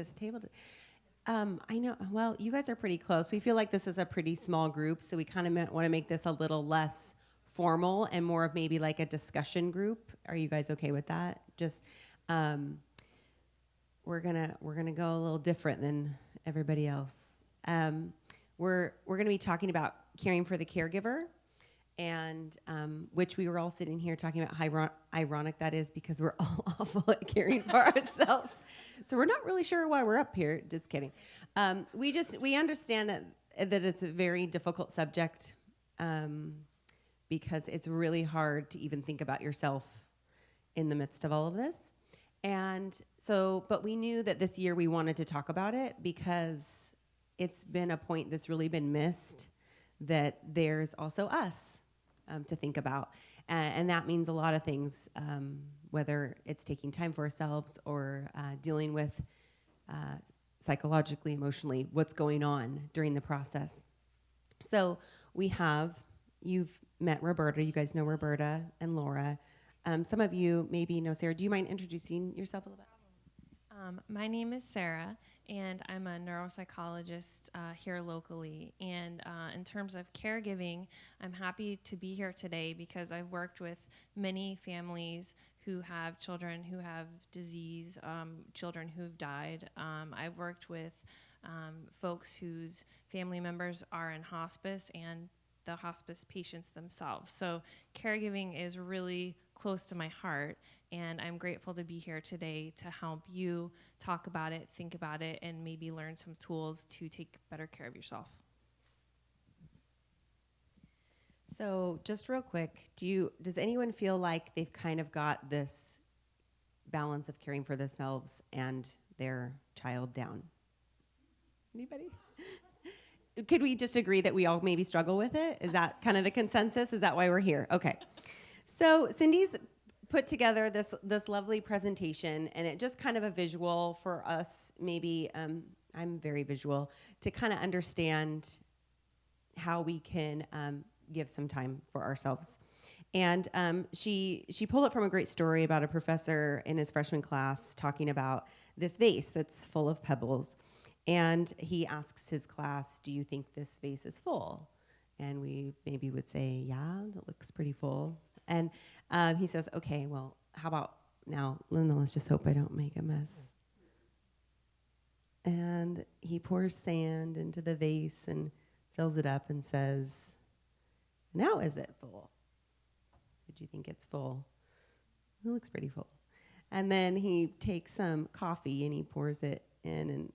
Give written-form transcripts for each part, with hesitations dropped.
this table. I know. Well, you guys are pretty close. We feel like this is a pretty small group, so we kind of want to make this a little less formal and more of maybe like a discussion group. Are you guys okay with that? Just we're gonna go a little different than everybody else. We're gonna be talking about caring for the caregiver, and which we were all sitting here talking about how ironic that is because we're all awful at caring for ourselves. So we're not really sure why we're up here. Just kidding. We understand that it's a very difficult subject because it's really hard to even think about yourself in the midst of all of this. And so, but we knew that this year we wanted to talk about it because it's been a point that's really been missed, that there's also us to think about. And that means a lot of things, whether it's taking time for ourselves or dealing with psychologically, emotionally, what's going on during the process. So you've met Roberta. You guys know Roberta and Laura. Some of you maybe know Sarah. Do you mind introducing yourself a little bit? My name is Sarah, and I'm a neuropsychologist here locally. And in terms of caregiving, I'm happy to be here today because I've worked with many families who have children who have disease, children who've died. I've worked with folks whose family members are in hospice and the hospice patients themselves. So caregiving is really close to my heart, and I'm grateful to be here today to help you talk about it, think about it, and maybe learn some tools to take better care of yourself. So just real quick, does anyone feel like they've kind of got this balance of caring for themselves and their child down? Anybody? Could we just agree that we all maybe struggle with it? Is that kind of the consensus? Is that why we're here? Okay. So Cindy's put together this lovely presentation, and it just kind of a visual for us, maybe, I'm very visual, to kind of understand how we can give some time for ourselves. And she pulled it from a great story about a professor in his freshman class talking about this vase that's full of pebbles. And he asks his class, do you think this vase is full? And we maybe would say, yeah, that looks pretty full. And he says, okay, well, how about now, Linda, let's just hope I don't make a mess. And he pours sand into the vase and fills it up and says, now is it full? Did you think it's full? It looks pretty full. And then he takes some coffee and he pours it in, and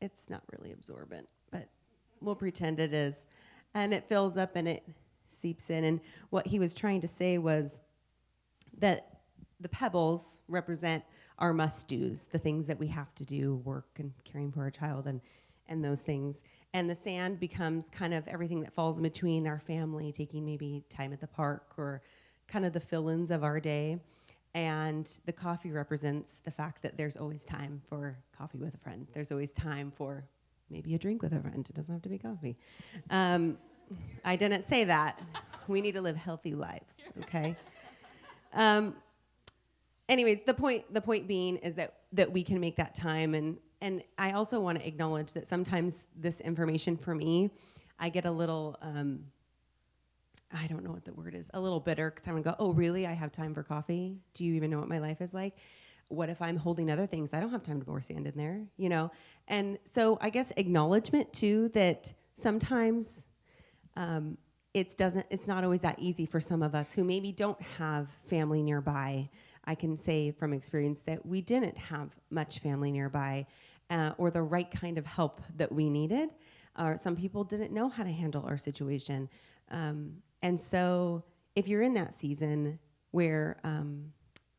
it's not really absorbent, but we'll pretend it is. And it fills up and it seeps in. And what he was trying to say was that the pebbles represent our must-dos, the things that we have to do, work and caring for our child and those things. And the sand becomes kind of everything that falls in between, our family, taking maybe time at the park or kind of the fill-ins of our day. And the coffee represents the fact that there's always time for coffee with a friend. There's always time for maybe a drink with a friend. It doesn't have to be coffee. I didn't say that. We need to live healthy lives, okay? Anyways, the point being is that we can make that time. And I also want to acknowledge that sometimes this information for me, I get a little, I don't know what the word is, a little bitter, because I'm going to go, oh, really? I have time for coffee? Do you even know what my life is like? What if I'm holding other things? I don't have time to pour sand in there, you know? And so I guess acknowledgement, too, that sometimes it's not always that easy for some of us who maybe don't have family nearby. I can say from experience that we didn't have much family nearby or the right kind of help that we needed. Some people didn't know how to handle our situation. And so if you're in that season where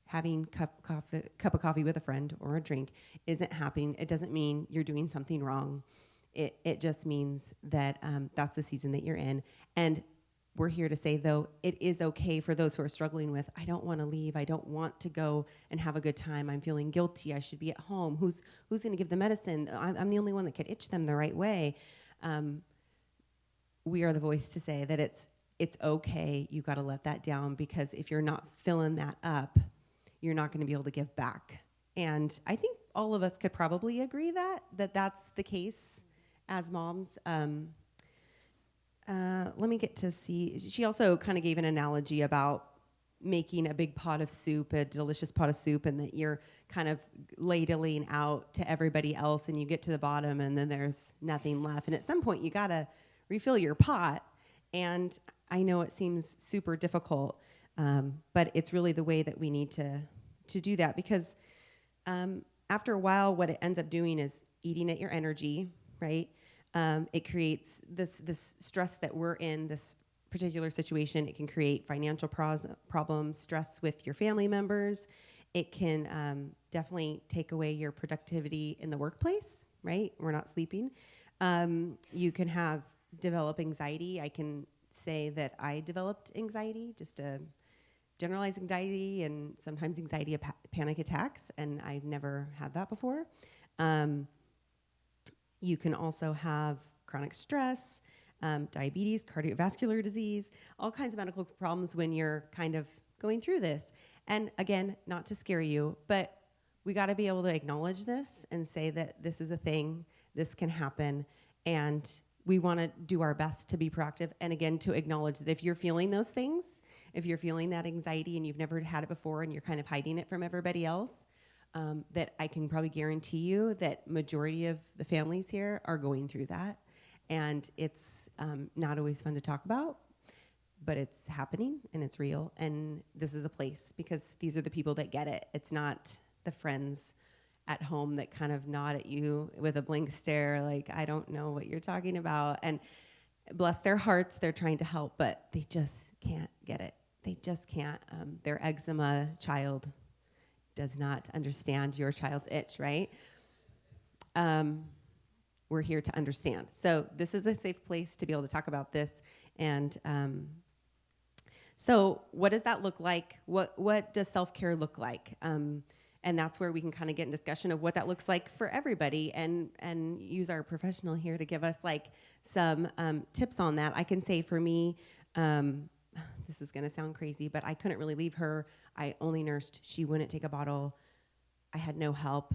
having cup of coffee with a friend or a drink isn't happening, it doesn't mean you're doing something wrong. It just means that that's the season that you're in. And we're here to say, though, it is okay for those who are struggling with, I don't want to leave. I don't want to go and have a good time. I'm feeling guilty. I should be at home. Who's going to give the medicine? I'm the only one that could itch them the right way. We are the voice to say that it's okay. You got to let that down, because if you're not filling that up, you're not going to be able to give back. And I think all of us could probably agree that that's the case as moms. Let me get to see. She also kind of gave an analogy about making a big pot of soup, a delicious pot of soup, and that you're kind of ladling out to everybody else, and you get to the bottom, and then there's nothing left. And at some point, you gotta refill your pot. And I know it seems super difficult, but it's really the way that we need to do that, because after a while, what it ends up doing is eating at your energy, right? It creates this stress that we're in, this particular situation. It can create financial problems, stress with your family members. It can definitely take away your productivity in the workplace, right? We're not sleeping. You can develop anxiety. I can say that I developed anxiety, just a generalized anxiety, and sometimes anxiety panic attacks, and I've never had that before. You can also have chronic stress, diabetes, cardiovascular disease, all kinds of medical problems when you're kind of going through this. And again, not to scare you, but we got to be able to acknowledge this and say that this is a thing, this can happen, and we want to do our best to be proactive. And again, to acknowledge that if you're feeling those things, if you're feeling that anxiety and you've never had it before and you're kind of hiding it from everybody else, that I can probably guarantee you that majority of the families here are going through that. And it's not always fun to talk about, but it's happening and it's real. And this is a place, because these are the people that get it. It's not the friends at home that kind of nod at you with a blank stare, like, I don't know what you're talking about. And bless their hearts, they're trying to help, but they just can't get it. They just can't. Their eczema child does not understand your child's itch, right? We're here to understand. So this is a safe place to be able to talk about this. And so what does that look like? What does self-care look like? And that's where we can kind of get in discussion of what that looks like for everybody, and use our professional here to give us like some tips on that. I can say for me, this is gonna sound crazy, but I couldn't really leave her. I only nursed. She wouldn't take a bottle. I had no help.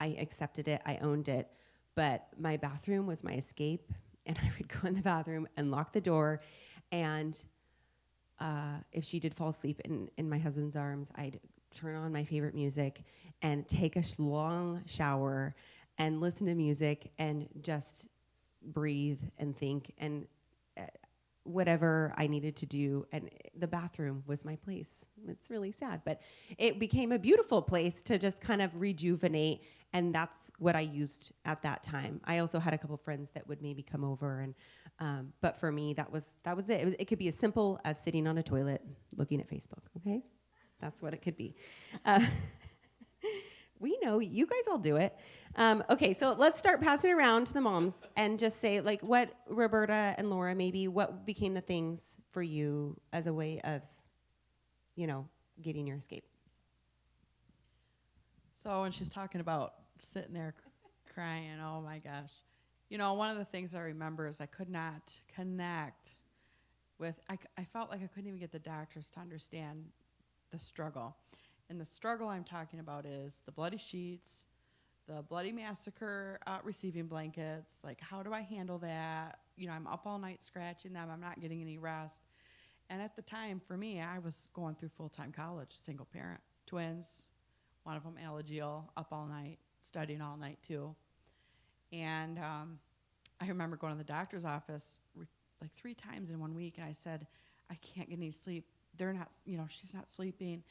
I accepted it. I owned it. But my bathroom was my escape, and I would go in the bathroom and lock the door. And if she did fall asleep in my husband's arms, I'd turn on my favorite music and take a long shower and listen to music and just breathe and think and whatever I needed to do. And the bathroom was my place. It's really sad, but it became a beautiful place to just kind of rejuvenate. And that's what I used at that time. I also had a couple friends that would maybe come over, and but for me, that was it. It could be as simple as sitting on a toilet looking at Facebook. Okay, that's what it could be. We know you guys all do it. Okay, so let's start passing around to the moms and just say, like, what, Roberta and Laura, maybe what became the things for you as a way of, getting your escape? So when she's talking about sitting there crying, oh my gosh. One of the things I remember is I could not connect with, I felt like I couldn't even get the doctors to understand the struggle. And the struggle I'm talking about is the bloody sheets, the bloody massacre receiving blankets. Like, how do I handle that? I'm up all night scratching them. I'm not getting any rest. And at the time, for me, I was going through full-time college, single parent, twins, one of them Alagille, up all night, studying all night too. And I remember going to the doctor's office like 3 times in 1 week, and I said, I can't get any sleep. They're not, she's not sleeping.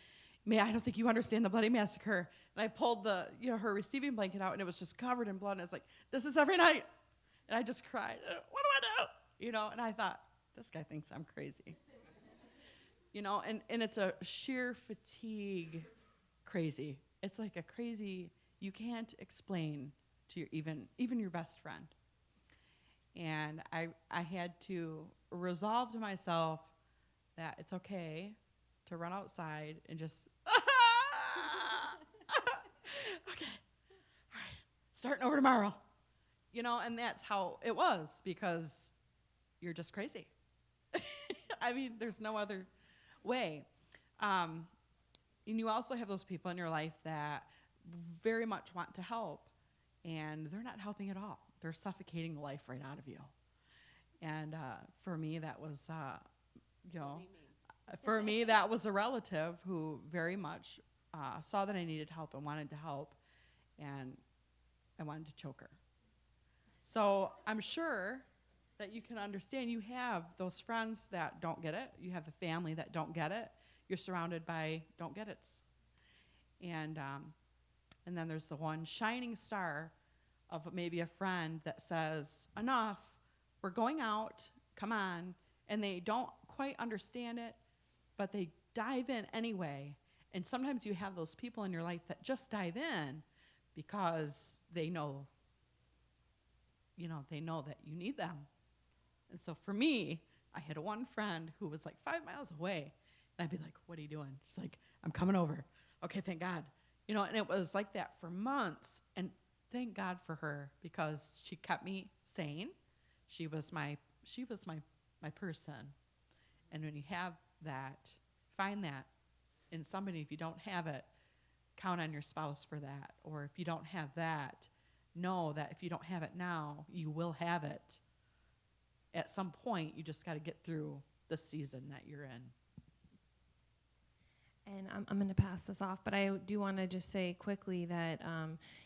I don't think you understand the bloody massacre. And I pulled her receiving blanket out, and it was just covered in blood. And it's like, this is every night. And I just cried. What do I do? And I thought, this guy thinks I'm crazy. And it's a sheer fatigue crazy. It's like a crazy, you can't explain to your even your best friend. And I had to resolve to myself that it's okay to run outside and just, okay, all right, starting over tomorrow. And that's how it was, because you're just crazy. I mean, there's no other way. And you also have those people in your life that very much want to help, and they're not helping at all. They're suffocating the life right out of you. And for me, that was, for me, that was a relative who very much saw that I needed help and wanted to help, and I wanted to choke her. So I'm sure that you can understand. You have those friends that don't get it. You have the family that don't get it. You're surrounded by don't get it's. And then there's the one shining star of maybe a friend that says, enough, we're going out, come on. And they don't quite understand it, but they dive in anyway. And sometimes you have those people in your life that just dive in because they know that you need them. And so for me, I had one friend who was like 5 miles away. And I'd be like, what are you doing? She's like, I'm coming over. Okay, thank God. And it was like that for months. And thank God for her, because she kept me sane. She was my person. And when you have that, find that in somebody. If you don't have it, count on your spouse for that. Or if you don't have that, know that if you don't have it now, you will have it. At some point, you just got to get through the season that you're in. And I'm going to pass this off, but I do want to just say quickly that,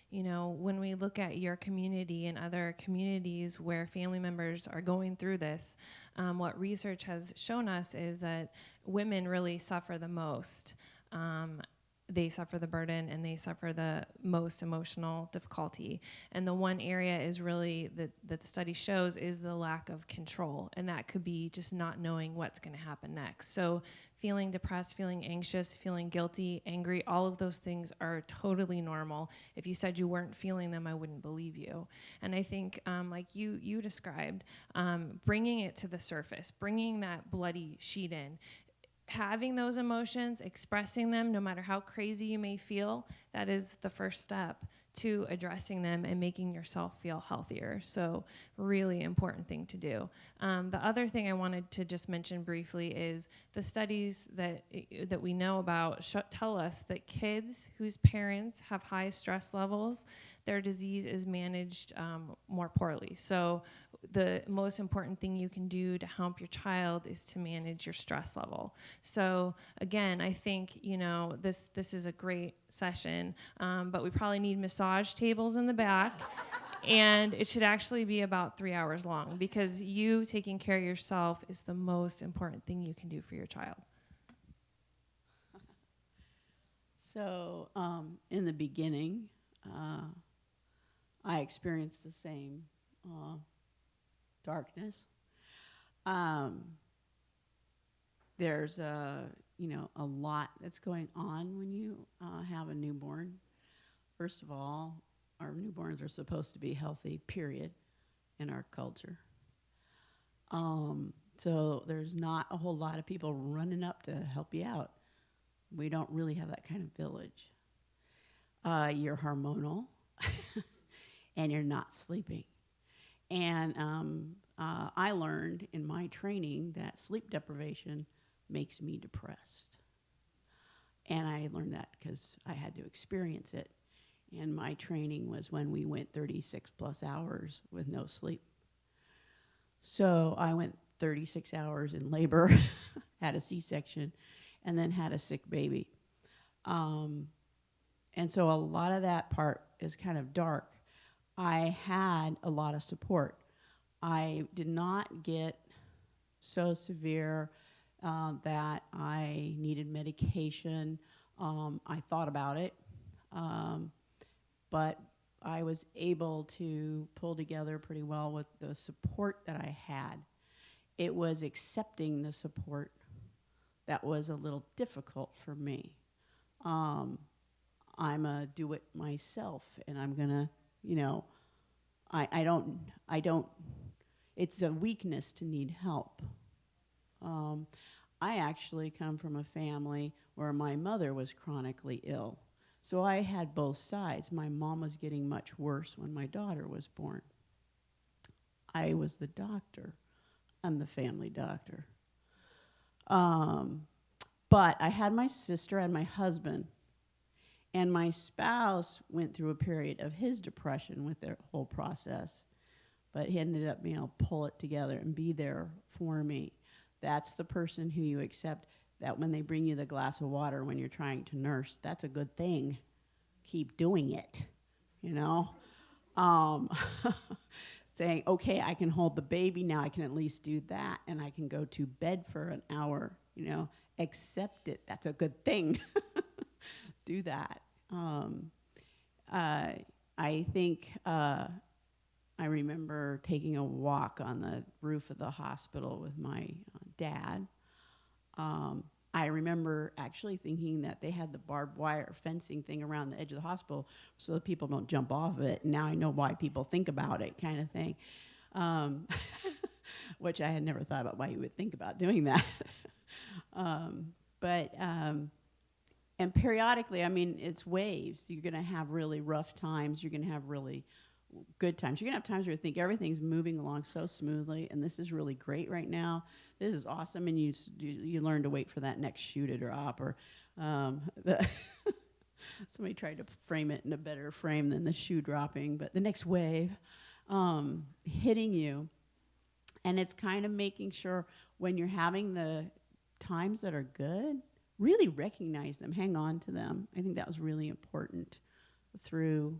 when we look at your community and other communities where family members are going through this, what research has shown us is that women really suffer the most. They suffer the burden and they suffer the most emotional difficulty. And the one area is really that the study shows is the lack of control. And that could be just not knowing what's going to happen next. So feeling depressed, feeling anxious, feeling guilty, angry, all of those things are totally normal. If you said you weren't feeling them, I wouldn't believe you. And I think, like you described, bringing it to the surface, bringing that bloody sheet in, having those emotions, expressing them, no matter how crazy you may feel, that is the first step to addressing them and making yourself feel healthier. So really important thing to do. The other thing I wanted to just mention briefly is the studies that we know about tell us that kids whose parents have high stress levels, their disease is managed more poorly. So the most important thing you can do to help your child is to manage your stress level. So again, I think, this is a great session, but we probably need massage tables in the back. And it should actually be about 3 hours long, because you taking care of yourself is the most important thing you can do for your child. So in the beginning, I experienced the same darkness. There's a lot that's going on when you have a newborn. First of all, our newborns are supposed to be healthy, period, in our culture. So there's not a whole lot of people running up to help you out. We don't really have that kind of village. You're hormonal, and you're not sleeping. And I learned in my training that sleep deprivation makes me depressed. And I learned that because I had to experience it. And my training was when we went 36 plus hours with no sleep. So I went 36 hours in labor, had a C-section, and then had a sick baby. And so a lot of that part is kind of dark. I had a lot of support. I did not get so severe that I needed medication. I thought about it, but I was able to pull together pretty well with the support that I had. It was accepting the support that was a little difficult for me. I'm a do it myself, and I'm gonna, I don't, it's a weakness to need help. I actually come from a family where my mother was chronically ill. So I had both sides. My mom was getting much worse when my daughter was born. I was the doctor. I'm the family doctor. But I had my sister and my husband. And my spouse went through a period of his depression with their whole process, but he ended up being able to pull it together and be there for me. That's the person who you accept, that when they bring you the glass of water when you're trying to nurse, that's a good thing. Keep doing it, you know? Saying, okay, I can hold the baby now, I can at least do that, and I can go to bed for an hour, you know? Accept it, that's a good thing. Do that. I think I remember taking a walk on the roof of the hospital with my dad. I remember actually thinking that they had the barbed wire fencing thing around the edge of the hospital so that people don't jump off of it. And now I know why people think about it, kind of thing. Which I had never thought about why you would think about doing that. And periodically, I mean, it's waves. You're going to have really rough times. You're going to have really good times. You're going to have times where you think everything's moving along so smoothly, and this is really great right now. This is awesome, and you learn to wait for that next shoe to drop. Or somebody tried to frame it in a better frame than the shoe dropping, but the next wave hitting you. And it's kind of making sure when you're having the times that are good, really recognize them, hang on to them. I think that was really important through,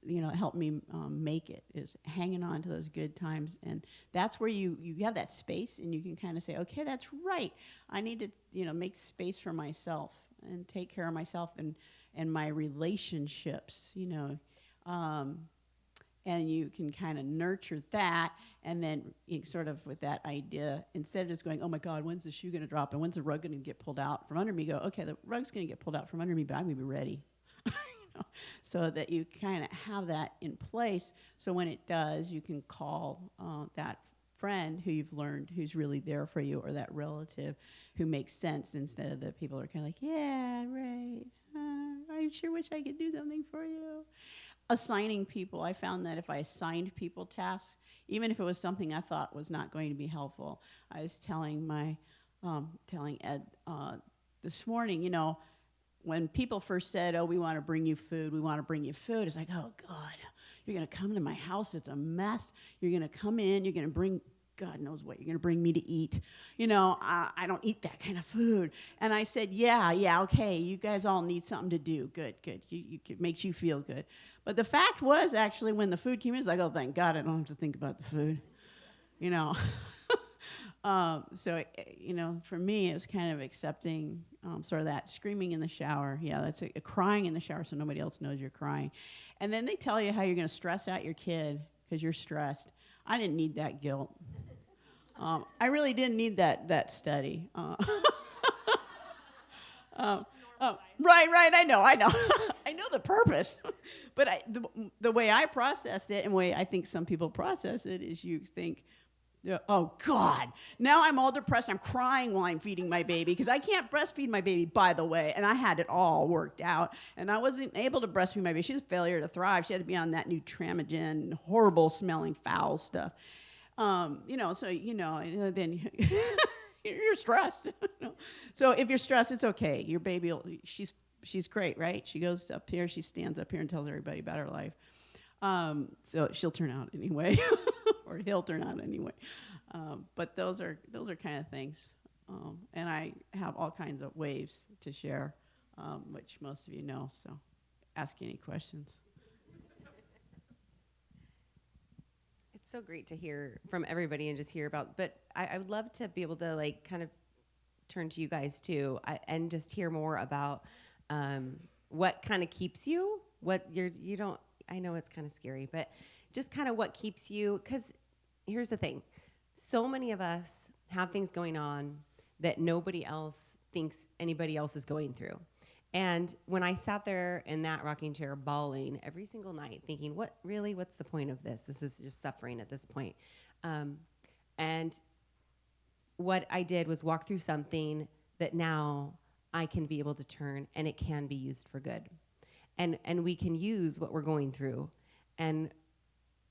you know, it helped me make it, is hanging on to those good times. And that's where you have that space and you can kind of say, okay, that's right. I need to, you know, make space for myself and take care of myself and my relationships, you know. And you can kind of nurture that, and then sort of with that idea, instead of just going, oh my God, when's the shoe going to drop and when's the rug going to get pulled out from under me, go, okay, the rug's going to get pulled out from under me, but I'm going to be ready. You know? So that you kind of have that in place, so when it does, you can call that friend who you've learned who's really there for you, or that relative who makes sense, instead of the people who are kind of like, yeah, right, I sure wish I could do something for you. Assigning people, I found that if I assigned people tasks, even if it was something I thought was not going to be helpful, I was telling Ed this morning, you know, when people first said, oh, we want to bring you food, it's like, oh God, you're going to come to my house, it's a mess, you're going to come in, you're going to bring God knows what you're going to bring me to eat. You know, I don't eat that kind of food. And I said, yeah, okay, you guys all need something to do. Good. It makes you feel good. But the fact was, actually, when the food came in, it's like, oh, thank God I don't have to think about the food. You know. So, you know, for me, it was kind of accepting sort of that screaming in the shower. Yeah, that's a crying in the shower so nobody else knows you're crying. And then they tell you how you're going to stress out your kid because you're stressed. I didn't need that guilt. I really didn't need that study. Right, I know. I know the purpose. But the way I processed it, and the way I think some people process it, is you think, oh, God, now I'm all depressed. I'm crying while I'm feeding my baby, because I can't breastfeed my baby, by the way, and I had it all worked out, and I wasn't able to breastfeed my baby. She's a failure to thrive. She had to be on that new Tramagen, horrible-smelling, foul stuff. You know, so, you know, then you're stressed. So if you're stressed, it's okay. Your baby, she's great, right? She goes up here, she stands up here and tells everybody about her life. So she'll turn out anyway, or he'll turn out anyway. But those are kind of things. And I have all kinds of waves to share, which most of you know. So ask any questions. It's so great to hear from everybody and just hear about, but I would love to be able to like kind of turn to you guys too, and just hear more about what kind of keeps you, I know it's kind of scary, but just kind of what keeps you, because here's the thing. So many of us have things going on that nobody else thinks anybody else is going through. And when I sat there in that rocking chair bawling every single night thinking, what's the point of this? This is just suffering at this point. And what I did was walk through something that now I can be able to turn, and it can be used for good. And we can use what we're going through and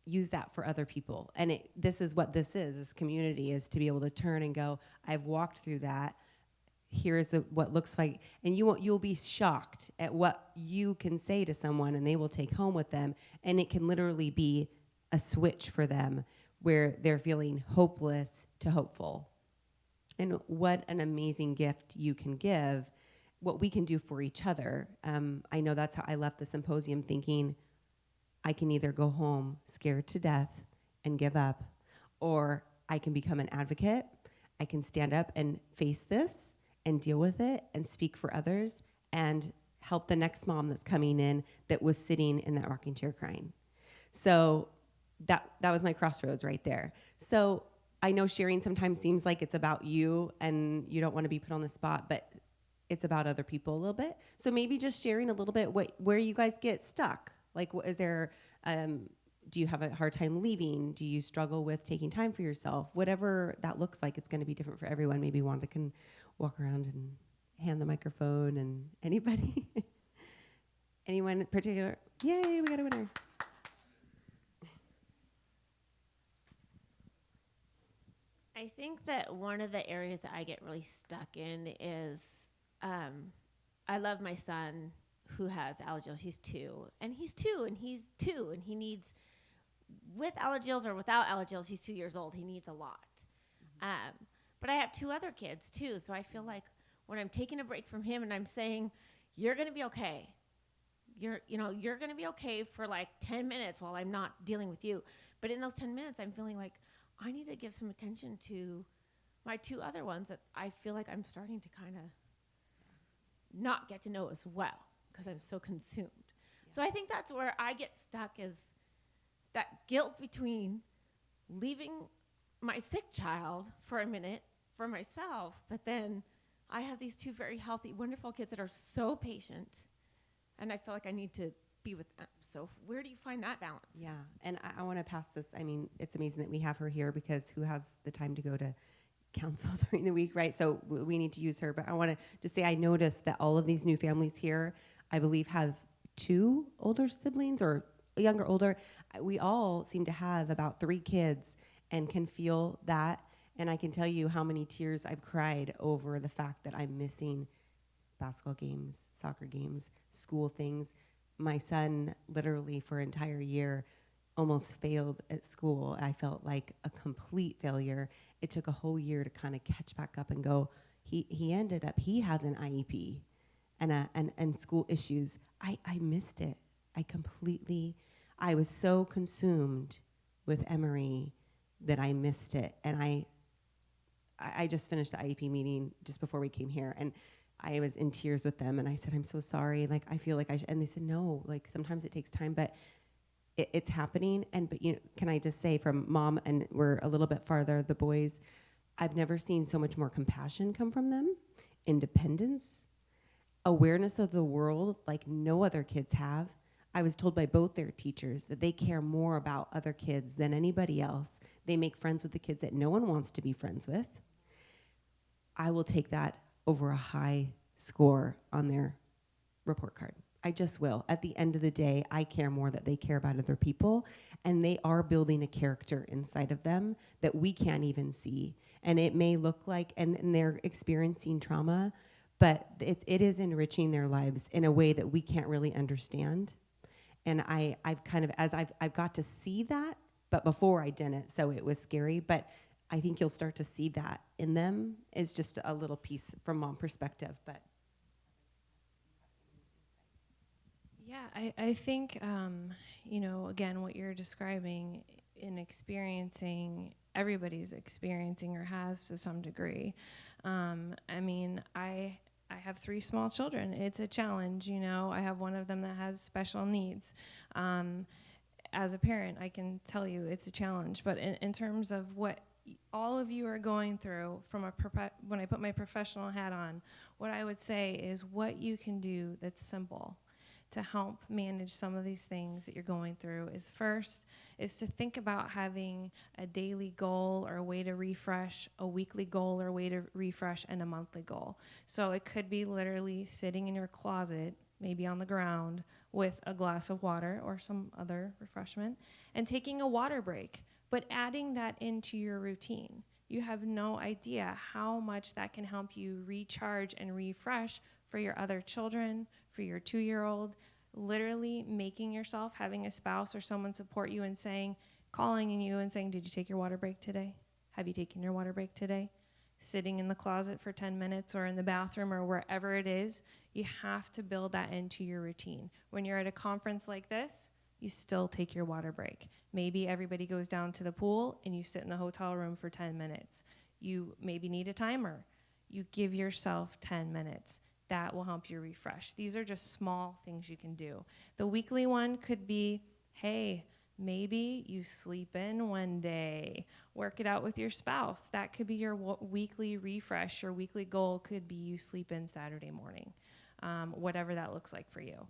use that for other people. And this is what this community is, to be able to turn and go, I've walked through that. here's what looks like, and you'll be shocked at what you can say to someone and they will take home with them, and it can literally be a switch for them where they're feeling hopeless to hopeful. And what an amazing gift you can give, what we can do for each other. I know that's how I left the symposium, thinking I can either go home scared to death and give up, or I can become an advocate. I can stand up and face this and deal with it and speak for others and help the next mom that's coming in that was sitting in that rocking chair crying. So that was my crossroads right there. So I know sharing sometimes seems like it's about you and you don't want to be put on the spot, but it's about other people a little bit. So maybe just sharing a little bit where you guys get stuck. Like, is there, do you have a hard time leaving? Do you struggle with taking time for yourself? Whatever that looks like, it's going to be different for everyone. Maybe Wanda can walk around and hand the microphone, and anybody? Anyone in particular? Yay, we got a winner. I think that one of the areas that I get really stuck in is I love my son who has Alagille. He's 2, and he's 2, and he needs, with Alagilles or without Alagilles, he's 2 years old. He needs a lot. But I have 2 other kids too, so I feel like when I'm taking a break from him and I'm saying, you're going to be okay. You're going to be okay for like 10 minutes while I'm not dealing with you. But in those 10 minutes, I'm feeling like I need to give some attention to my 2 other ones that I feel like I'm starting to kind of not get to know as well because I'm so consumed. Yeah. So I think that's where I get stuck, is that guilt between leaving my sick child for a minute for myself, but then I have these 2 very healthy, wonderful kids that are so patient, and I feel like I need to be with them. So where do you find that balance? Yeah, and I want to pass this. I mean, it's amazing that we have her here, because who has the time to go to council during the week, right? So we need to use her. But I want to just say I noticed that all of these new families here, I believe, have 2 older siblings or younger, older. We all seem to have about 3 kids and can feel that. And I can tell you how many tears I've cried over the fact that I'm missing basketball games, soccer games, school things. My son literally for an entire year almost failed at school. I felt like a complete failure. It took a whole year to kind of catch back up and go. He ended up, he has an IEP and school issues. I missed it. I was so consumed with Emery that I missed it. And I just finished the IEP meeting just before we came here, and I was in tears with them, and I said, I'm so sorry. Like, I feel like and they said, no, like sometimes it takes time, but it's happening. But can I just say, from mom, and we're a little bit farther, the boys, I've never seen so much more compassion come from them, independence, awareness of the world like no other kids have. I was told by both their teachers that they care more about other kids than anybody else. They make friends with the kids that no one wants to be friends with. I will take that over a high score on their report card. I just will. At the end of the day, I care more that they care about other people, and they are building a character inside of them that we can't even see. And it may look like, and they're experiencing trauma, but it is enriching their lives in a way that we can't really understand. And I've kind of, as I've got to see that, but before I didn't, so it was scary. But I think you'll start to see that in them. Is just a little piece from mom perspective, but. Yeah, I think, again, what you're describing in experiencing, everybody's experiencing or has to some degree. I mean, I have 3 small children. It's a challenge, I have one of them that has special needs. As a parent, I can tell you it's a challenge. But in terms of what all of you are going through, when I put my professional hat on, what I would say is what you can do that's simple to help manage some of these things that you're going through is, first, is to think about having a daily goal or a way to refresh, a weekly goal or a way to refresh, and a monthly goal. So it could be literally sitting in your closet, maybe on the ground, with a glass of water or some other refreshment, and taking a water break, but adding that into your routine. You have no idea how much that can help you recharge and refresh for your other children, for your 2-year-old. Literally making yourself, having a spouse or someone support you and saying, calling you and saying, did you take your water break today? Have you taken your water break today? Sitting in the closet for 10 minutes or in the bathroom or wherever it is, you have to build that into your routine. When you're at a conference like this, you still take your water break. Maybe everybody goes down to the pool and you sit in the hotel room for 10 minutes. You maybe need a timer. You give yourself 10 minutes. That will help you refresh. These are just small things you can do. The weekly one could be, hey, maybe you sleep in one day. Work it out with your spouse. That could be your weekly refresh. Your weekly goal could be you sleep in Saturday morning, whatever that looks like for you.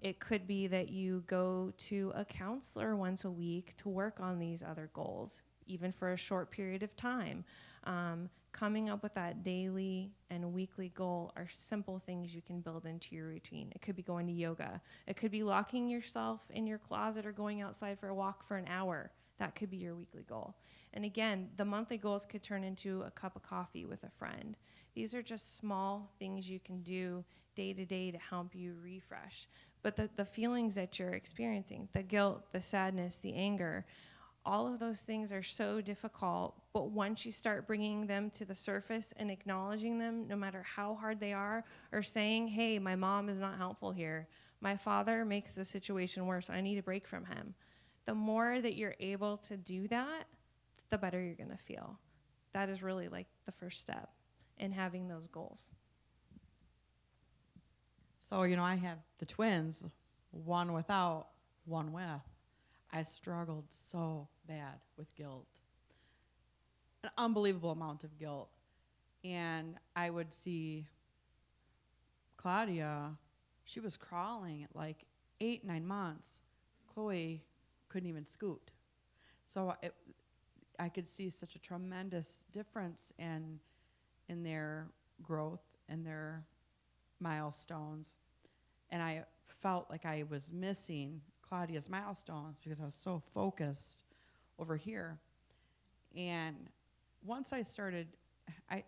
It could be that you go to a counselor once a week to work on these other goals, even for a short period of time. Coming up with that daily and weekly goal are simple things you can build into your routine. It could be going to yoga. It could be locking yourself in your closet or going outside for a walk for an hour. That could be your weekly goal. And again, the monthly goals could turn into a cup of coffee with a friend. These are just small things you can do day to day to help you refresh. But the feelings that you're experiencing, the guilt, the sadness, the anger, all of those things are so difficult, but once you start bringing them to the surface and acknowledging them, no matter how hard they are, or saying, hey, my mom is not helpful here. My father makes the situation worse. I need a break from him. The more that you're able to do that, the better you're going to feel. That is really like the first step in having those goals. So, I have the twins, one without, one with. I struggled so bad with guilt, an unbelievable amount of guilt. And I would see Claudia, she was crawling at like 8-9 months. Chloe couldn't even scoot. So I could see such a tremendous difference in their growth and their milestones. And I felt like I was missing Claudia's milestones because I was so focused over here. And once I started to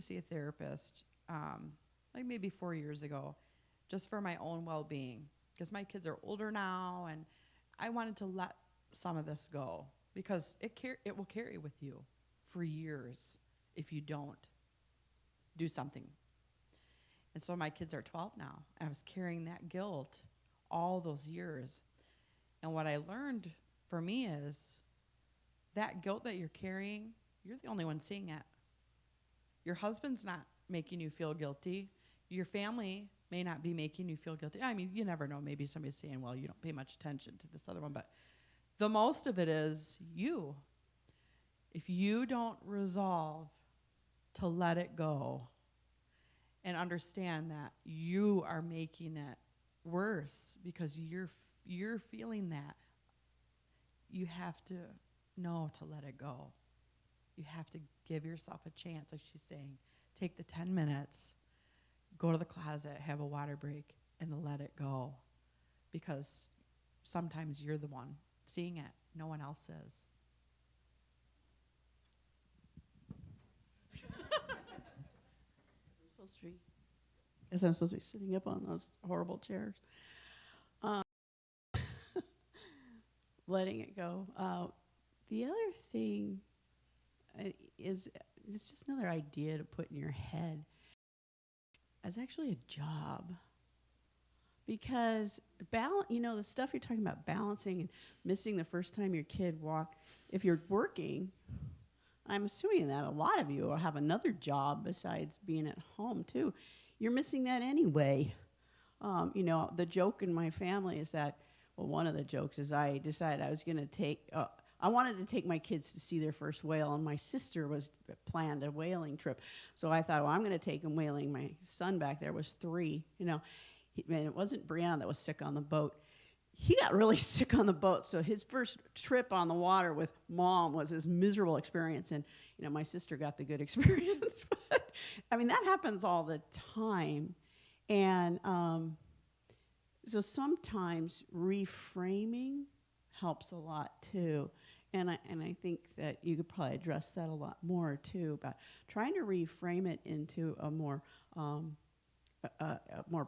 see a therapist, like maybe 4 years ago, just for my own well-being, because my kids are older now, and I wanted to let some of this go because it will carry with you for years if you don't do something. And so my kids are 12 now. I was carrying that guilt all those years. And what I learned for me is that guilt that you're carrying, you're the only one seeing it. Your husband's not making you feel guilty. Your family may not be making you feel guilty. I mean, you never know. Maybe somebody's saying, well, you don't pay much attention to this other one. But the most of it is you. If you don't resolve to let it go and understand that you are making it worse because you're feeling that, you have to know to let it go. You have to give yourself a chance, like she's saying. Take the 10 minutes, go to the closet, have a water break, and let it go. Because sometimes you're the one seeing it. No one else is. Guess I'm supposed to be sitting up on those horrible chairs. Letting it go. The other thing is, it's just another idea to put in your head. It's actually a job. Because the stuff you're talking about, balancing and missing the first time your kid walked, if you're working, I'm assuming that a lot of you have another job besides being at home too. You're missing that anyway. The joke in my family is that, one of the jokes is I decided I was going to I wanted to take my kids to see their first whale, and my sister planned a whaling trip. So I thought, I'm going to take them whaling. My son back there was 3, and it wasn't Brianna that was sick on the boat. He got really sick on the boat, so his first trip on the water with Mom was this miserable experience, and my sister got the good experience. But that happens all the time, and so sometimes reframing helps a lot too. And I think that you could probably address that a lot more too, about trying to reframe it into a more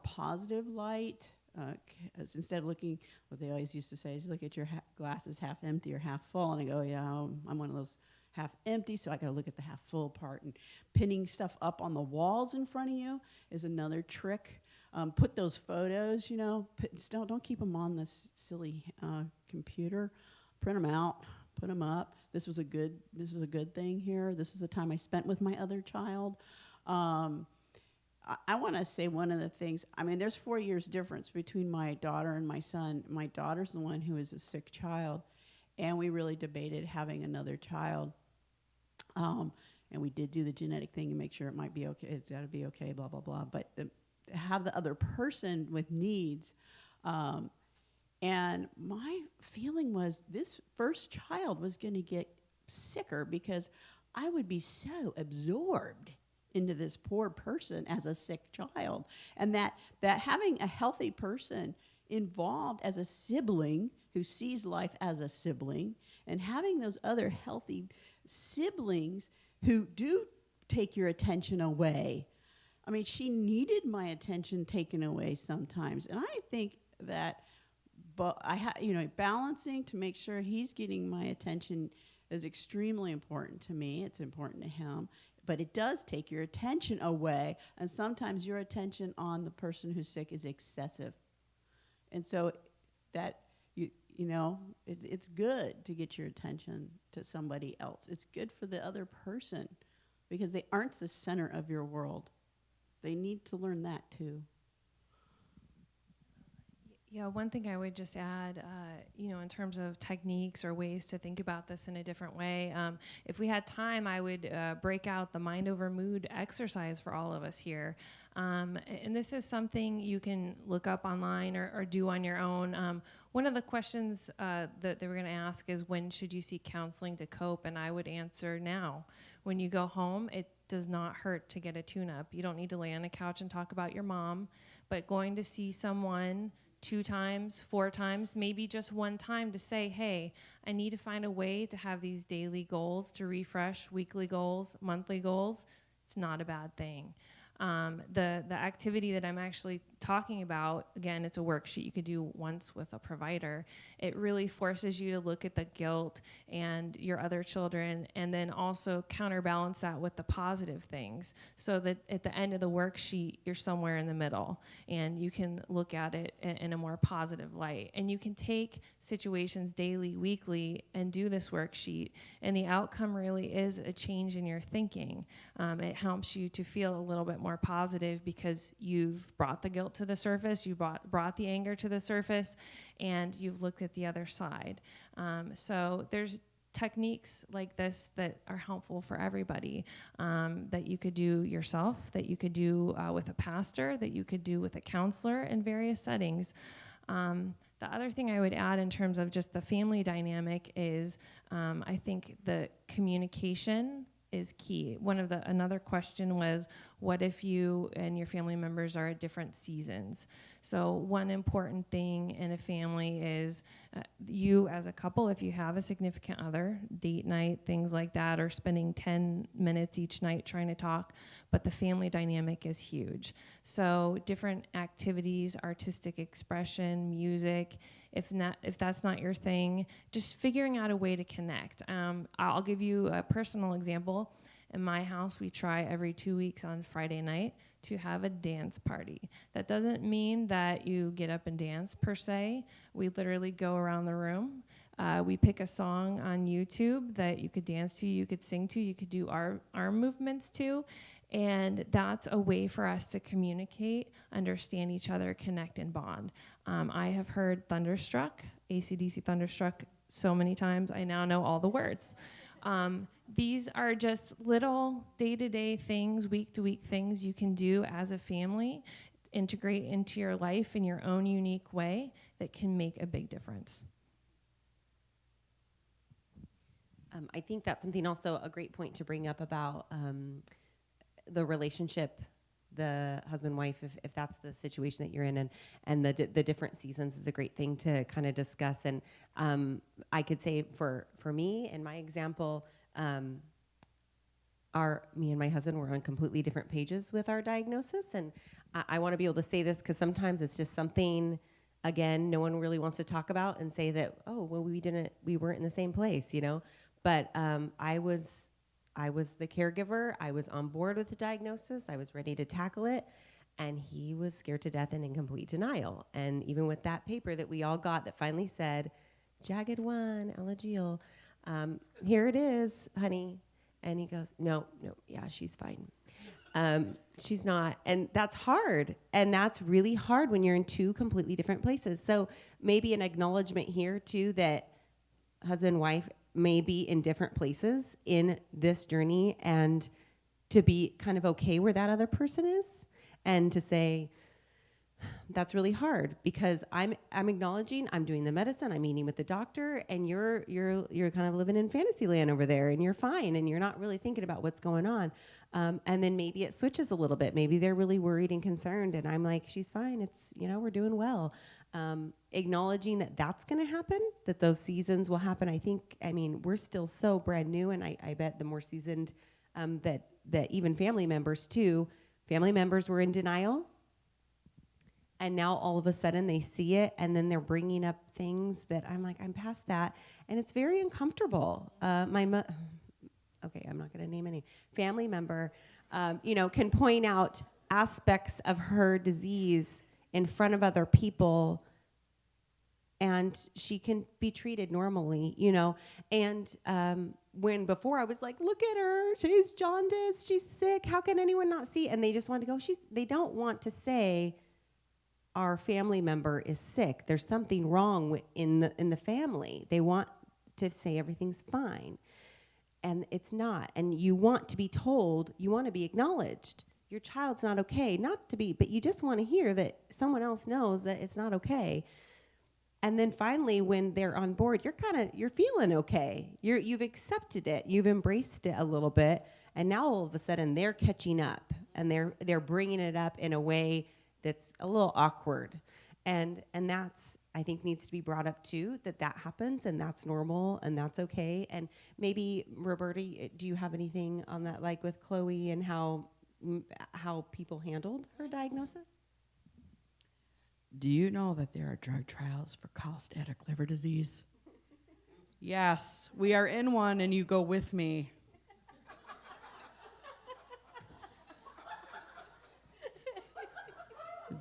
positive light. As instead of looking, what they always used to say is, look at your glasses half empty or half full. And I go, yeah, I'm one of those half empty, so I got to look at the half full part. And pinning stuff up on the walls in front of you is another trick. Put those photos, don't keep them on this silly computer. Print them out, put them up. This was a good thing here. This is the time I spent with my other child. I want to say one of the things, there's 4 years difference between my daughter and my son. My daughter's the one who is a sick child, and we really debated having another child. And we did do the genetic thing and make sure it might be okay. It's got to be okay, blah, blah, blah. But have the other person with needs. And my feeling was this first child was going to get sicker because I would be so absorbed into this poor person as a sick child. And that having a healthy person involved as a sibling who sees life as a sibling, and having those other healthy siblings who do take your attention away. She needed my attention taken away sometimes. And I think that balancing to make sure he's getting my attention is extremely important to me. It's important to him. But it does take your attention away, and sometimes your attention on the person who's sick is excessive. And so that, it's good to get your attention to somebody else. It's good for the other person because they aren't the center of your world. They need to learn that too. Yeah, one thing I would just add, in terms of techniques or ways to think about this in a different way, if we had time, I would break out the mind over mood exercise for all of us here. And this is something you can look up online or do on your own. One of the questions that they were going to ask is, when should you seek counseling to cope? And I would answer now. When you go home, it does not hurt to get a tune-up. You don't need to lay on a couch and talk about your mom, but going to see someone 2 times, 4 times, maybe just 1 time to say, hey, I need to find a way to have these daily goals to refresh, weekly goals, monthly goals. It's not a bad thing. The activity that I'm actually talking about, again, it's a worksheet you could do once with a provider. It really forces you to look at the guilt and your other children, and then also counterbalance that with the positive things, so that at the end of the worksheet, you're somewhere in the middle, and you can look at it in a more positive light. And you can take situations daily, weekly, and do this worksheet, and the outcome really is a change in your thinking. It helps you to feel a little bit more positive because you've brought the guilt to the surface, you brought the anger to the surface, and you've looked at the other side. So there's techniques like this that are helpful for everybody, that you could do yourself, that you could do with a pastor, that you could do with a counselor in various settings. The other thing I would add in terms of just the family dynamic is I think the communication is key. Another question was, what if you and your family members are at different seasons? So one important thing in a family is you as a couple, if you have a significant other, date night, things like that, or spending 10 minutes each night trying to talk, but the family dynamic is huge. So different activities, artistic expression, music, if that's not your thing, just figuring out a way to connect. I'll give you a personal example. In my house, we try every 2 weeks on Friday night to have a dance party. That doesn't mean that you get up and dance per se. We literally go around the room. We pick a song on YouTube that you could dance to, you could sing to, you could do arm movements to. And that's a way for us to communicate, understand each other, connect, and bond. I have heard Thunderstruck, AC/DC Thunderstruck, so many times. I now know all the words. These are just little day-to-day things, week-to-week things you can do as a family, integrate into your life in your own unique way that can make a big difference. I think that's something also a great point to bring up about the relationship the husband wife if that's the situation that you're in, and the different seasons is a great thing to kind of discuss. And I could say for me in my example, me and my husband were on completely different pages with our diagnosis, and I want to be able to say this because sometimes it's just something, again, no one really wants to talk about and say that, oh, well, we weren't in the same place, you know. But I was the caregiver. I was on board with the diagnosis. I was ready to tackle it, and he was scared to death and in complete denial. And even with that paper that we all got that finally said, jagged 1, Alagille, here it is, honey. And he goes, no, yeah, she's fine. She's not. And that's hard. And that's really hard when you're in two completely different places. So maybe an acknowledgement here, too, that husband and wife may be in different places in this journey, and to be kind of okay where that other person is, and to say, that's really hard because I'm acknowledging I'm doing the medicine, I'm meeting with the doctor, and you're kind of living in fantasy land over there, and you're fine, and you're not really thinking about what's going on. And then maybe it switches a little bit. Maybe they're really worried and concerned, and I'm like, she's fine. It's, we're doing well. Acknowledging that that's going to happen, that those seasons will happen. I mean, we're still so brand new, and I bet the more seasoned that even family members too. Family members were in denial. And now all of a sudden they see it, and then they're bringing up things that I'm like, I'm past that. And it's very uncomfortable. Okay, I'm not going to name any. Family member, can point out aspects of her disease in front of other people, and she can be treated normally, And when before I was like, look at her, she's jaundiced, she's sick, how can anyone not see? And they just want to go, they don't want to say, our family member is sick. There's something wrong in the family. They want to say everything's fine, and it's not. And you want to be told, you want to be acknowledged. Your child's not okay, not to be, but you just want to hear that someone else knows that it's not okay. And then finally, when they're on board, you're feeling okay. You've accepted it, you've embraced it a little bit, and now all of a sudden they're catching up, and they're bringing it up in a way that's a little awkward, and that's, I think, needs to be brought up too, that happens, and that's normal, and that's okay. And maybe, Roberta, do you have anything on that, like with Chloe and how people handled her diagnosis? Do you know that there are drug trials for cholestatic liver disease? Yes, we are in one, and you go with me.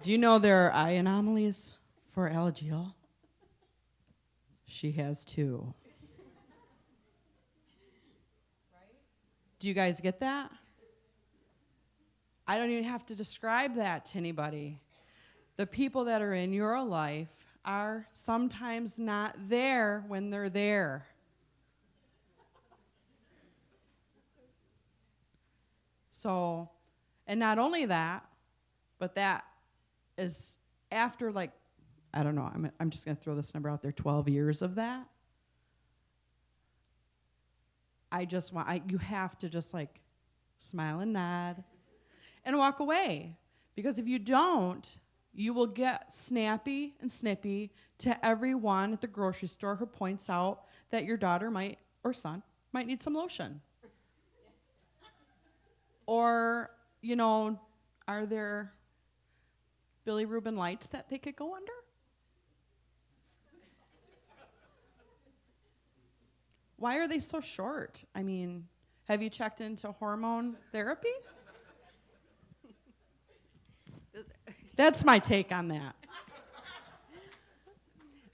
Do you know there are eye anomalies for Alagille? She has 2. Do you guys get that? I don't even have to describe that to anybody. The people that are in your life are sometimes not there when they're there. So, and not only that, but that is after, like, I don't know, I'm just going to throw this number out there, 12 years of that. You have to just like smile and nod and walk away. Because if you don't, you will get snappy and snippy to everyone at the grocery store who points out that your daughter or son might need some lotion. Or, are there Billy Rubin lights that they could go under? Why are they so short? I mean, have you checked into hormone therapy? That's my take on that.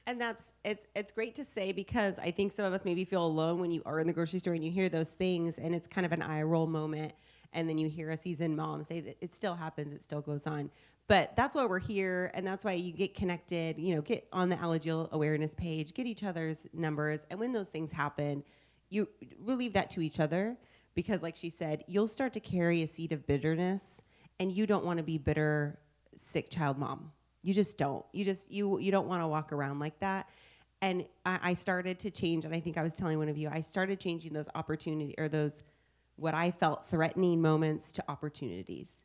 And it's great to say, because I think some of us maybe feel alone when you are in the grocery store and you hear those things, and it's kind of an eye roll moment, and then you hear a seasoned mom say that it still happens, it still goes on. But that's why we're here, and that's why you get connected, get on the Alagille awareness page, get each other's numbers, and when those things happen, we'll leave that to each other, because like she said, you'll start to carry a seed of bitterness, and you don't want to be bitter, sick child mom. You just don't. You don't want to walk around like that. And I started to change, and I think I was telling one of you, I started changing those opportunity, or those what I felt threatening moments, to opportunities.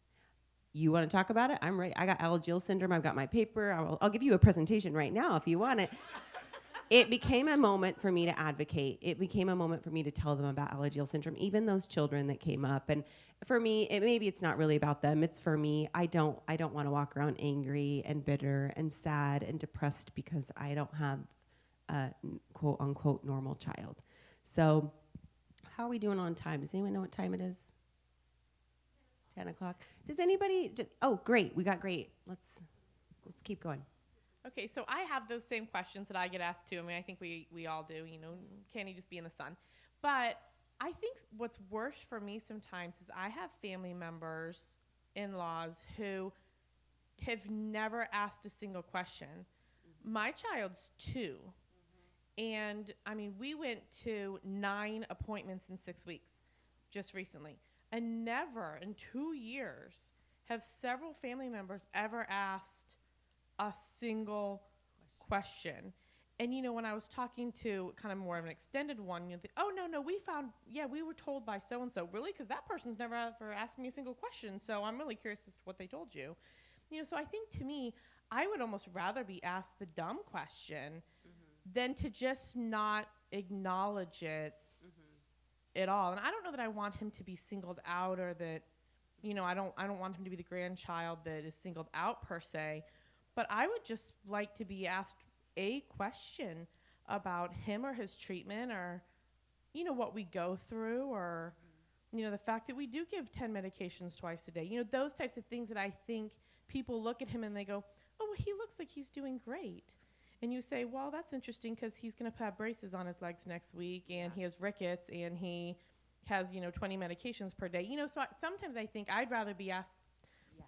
You want to talk about it? I'm ready. I got Alagille syndrome. I've got my paper. I'll give you a presentation right now if you want it. It became a moment for me to advocate. It became a moment for me to tell them about Alagille syndrome, even those children that came up. And for me, maybe it's not really about them. It's for me. I don't want to walk around angry and bitter and sad and depressed because I don't have a quote unquote normal child. So how are we doing on time? Does anyone know what time it is? 10 o'clock. Does anybody? Oh, great. We got great. Let's keep going. Okay, so I have those same questions that I get asked too. I mean, I think we all do, you know, can't he just be in the sun? But I think what's worse for me sometimes is I have family members, in-laws, who have never asked a single question. Mm-hmm. My child's 2. Mm-hmm. And, I mean, we went to 9 appointments in 6 weeks just recently. And never in 2 years have several family members ever asked a single question. And, you know, when I was talking to kind of more of an extended one, you know, oh, no, we were told by so-and-so. Really? Because that person's never ever asked me a single question. So I'm really curious as to what they told you. You know, so I think to me, I would almost rather be asked the dumb question than to just not acknowledge it at all. And I don't know that I want him to be singled out, or that, you know, I don't want him to be the grandchild that is singled out per se. But I would just like to be asked a question about him or his treatment, or, you know, what we go through, or, you know, the fact that we do give 10 medications twice a day. You know, those types of things that I think people look at him and they go, oh, well, he looks like he's doing great. And you say, well, that's interesting because he's going to have braces on his legs next week, and he has rickets, and he has, you know, 20 medications per day. You know, so sometimes I think I'd rather be asked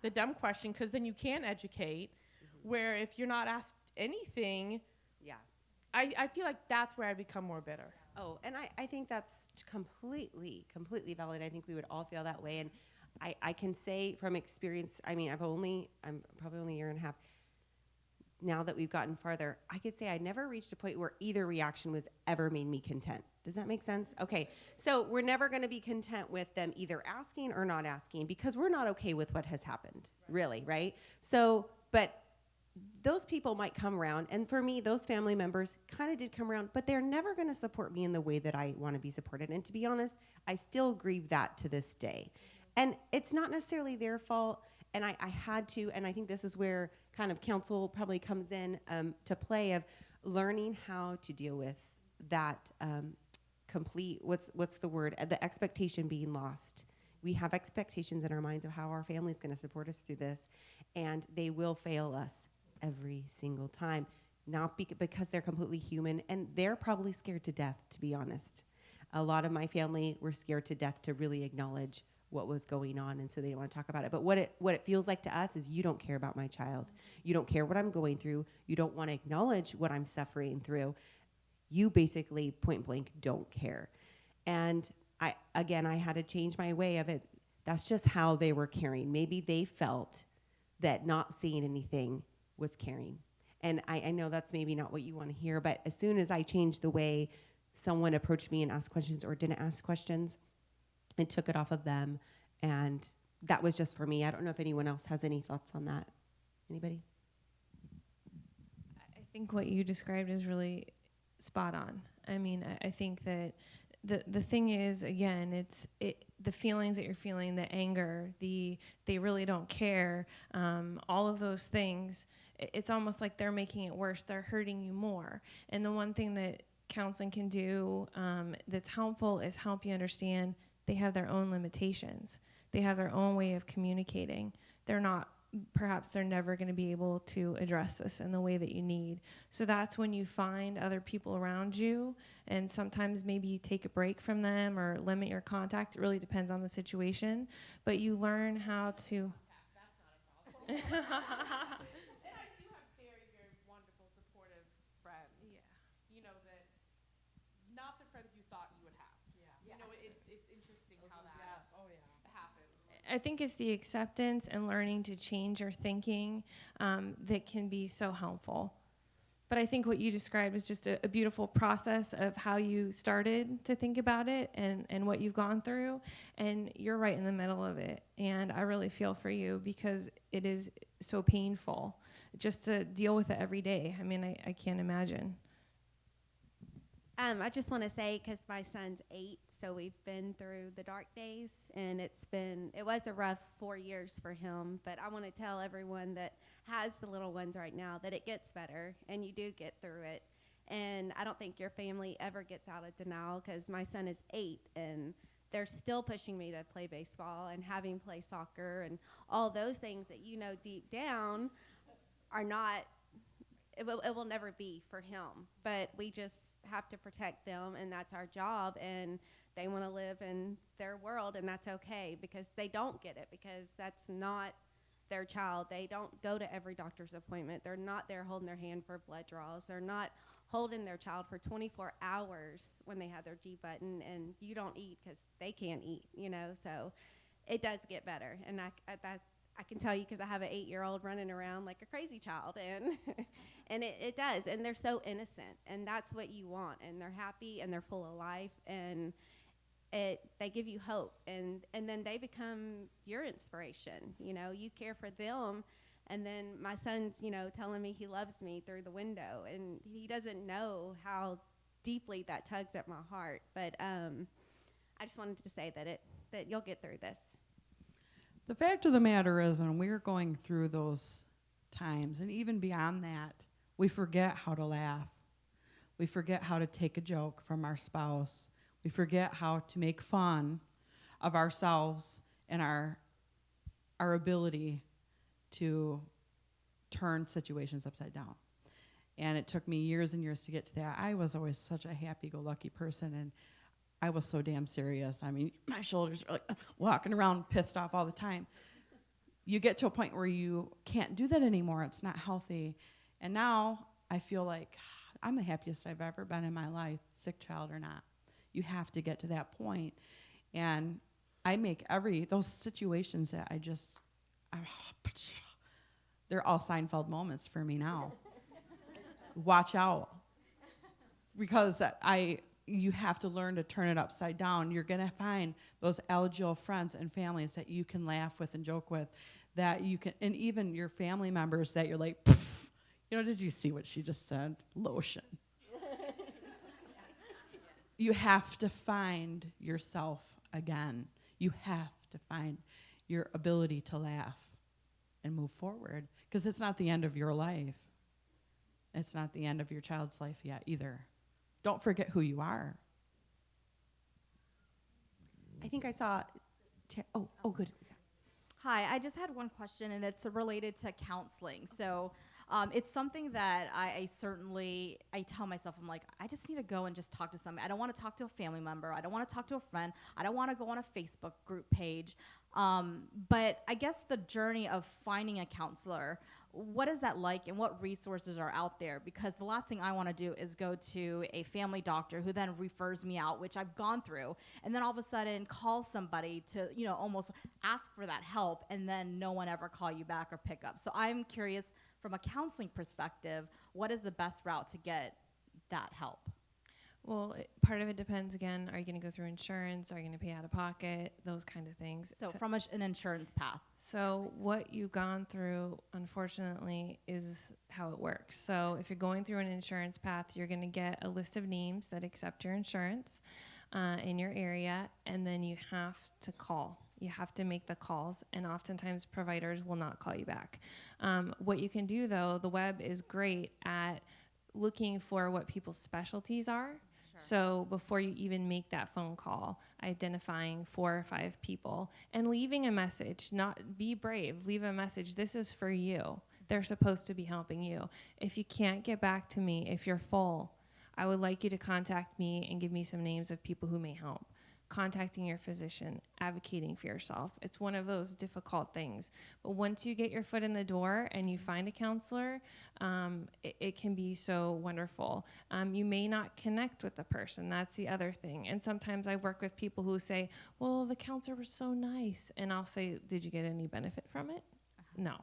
the dumb question, because then you can educate. Where if you're not asked anything, I feel like that's where I become more bitter. Oh, and I think that's completely valid. I think we would all feel that way. And I can say from experience, I mean, I'm probably only a year and a half. Now that we've gotten farther, I could say I never reached a point where either reaction was ever made me content. Does that make sense? Okay, so we're never going to be content with them either asking or not asking, because we're not okay with what has happened, really, right? So, but those people might come around, and for me, those family members kind of did come around, but they're never going to support me in the way that I want to be supported. And to be honest, I still grieve that to this day. And it's not necessarily their fault, and I had to, and I think this is where kind of counsel probably comes in to play, of learning how to deal with that what's the word? The expectation being lost. We have expectations in our minds of how our family is going to support us through this, and they will fail us every single time, not because they're completely human, and they're probably scared to death, to be honest. A lot of my family were scared to death to really acknowledge what was going on, and so they didn't want to talk about it. But what it feels like to us is, you don't care about my child. You don't care what I'm going through. You don't want to acknowledge what I'm suffering through. You basically, point blank, don't care. And I had to change my way of it. That's just how they were caring. Maybe they felt that not seeing anything was caring. And I know that's maybe not what you want to hear, but as soon as I changed the way someone approached me and asked questions or didn't ask questions, I took it off of them. And that was just for me. I don't know if anyone else has any thoughts on that. Anybody? I think what you described is really spot on. I mean, I think that the thing is, again, the feelings that you're feeling, the anger, they really don't care, all of those things, it's almost like they're making it worse. They're hurting you more. And the one thing that counseling can do that's helpful is help you understand they have their own limitations. They have their own way of communicating. Perhaps they're never going to be able to address this in the way that you need. So that's when you find other people around you, and sometimes maybe you take a break from them or limit your contact. It really depends on the situation, but you learn how to. That's not a problem. And I do have very, very wonderful, supportive friends. Yeah. You know, that not the friends you thought you would have. Yeah. You know, it's interesting how that happens. I think it's the acceptance and learning to change your thinking that can be so helpful. But I think what you described is just a beautiful process of how you started to think about it and what you've gone through. And you're right in the middle of it. And I really feel for you because it is so painful just to deal with it every day. I mean, I can't imagine. I just want to say, because my son's 8, so we've been through the dark days, and it was a rough 4 years for him, but I want to tell everyone that has the little ones right now that it gets better, and you do get through it. And I don't think your family ever gets out of denial, because my son is 8, and they're still pushing me to play baseball and having play soccer and all those things that deep down are not. It will never be for him, but we just have to protect them, and that's our job. And they want to live in their world, and that's okay, because they don't get it, because that's not their child. They don't go to every doctor's appointment. They're not there holding their hand for blood draws. They're not holding their child for 24 hours when they have their G button, and you don't eat because they can't eat, so it does get better. And I can tell you, because I have an 8-year-old running around like a crazy child, and and it does. And they're so innocent, and that's what you want. And they're happy, and they're full of life, and they give you hope. And then they become your inspiration. You care for them. And then my son's, telling me he loves me through the window, and he doesn't know how deeply that tugs at my heart. But I just wanted to say that you'll get through this. The fact of the matter is, when we're going through those times, and even beyond that, we forget how to laugh. We forget how to take a joke from our spouse. We forget how to make fun of ourselves and our ability to turn situations upside down. And it took me years and years to get to that. I was always such a happy-go-lucky person, and I was so damn serious. I mean, my shoulders are like walking around pissed off all the time. You get to a point where you can't do that anymore. It's not healthy. And now I feel like I'm the happiest I've ever been in my life, sick child or not. You have to get to that point. And I make those situations that they're all Seinfeld moments for me now. Watch out. Because you have to learn to turn it upside down. You're going to find those Alagille friends and families that you can laugh with and joke with, that you can, and even your family members that you're like, did you see what she just said? Lotion. You have to find yourself again. You have to find your ability to laugh and move forward, because it's not the end of your life. It's not the end of your child's life yet either. Don't forget who you are. I think I saw. Good. Hi, I just had one question, and it's related to counseling. So it's something that I tell myself, I'm like, I just need to go and just talk to somebody. I don't want to talk to a family member. I don't want to talk to a friend. I don't want to go on a Facebook group page. But I guess the journey of finding a counselor, what is that like, and what resources are out there? Because the last thing I want to do is go to a family doctor who then refers me out, which I've gone through, and then all of a sudden call somebody to, almost ask for that help, and then no one ever call you back or pick up. So I'm curious, from a counseling perspective, what is the best route to get that help? Well, part of it depends, again, are you going to go through insurance? Are you going to pay out of pocket? Those kind of things. So from an insurance path. So what you've gone through, unfortunately, is how it works. So if you're going through an insurance path, you're going to get a list of names that accept your insurance in your area, and then you have to call. You have to make the calls, and oftentimes providers will not call you back. What you can do, though, the web is great at looking for what people's specialties are. Sure. So before you even make that phone call, identifying 4 or 5 people and leaving a message. Be brave, leave a message. This is for you. They're supposed to be helping you. If you can't get back to me, if you're full, I would like you to contact me and give me some names of people who may help. Contacting your physician, advocating for yourself. It's one of those difficult things. But once you get your foot in the door and you find a counselor, it can be so wonderful. You may not connect with the person. That's the other thing. And sometimes I work with people who say, well, the counselor was so nice. And I'll say, did you get any benefit from it? No.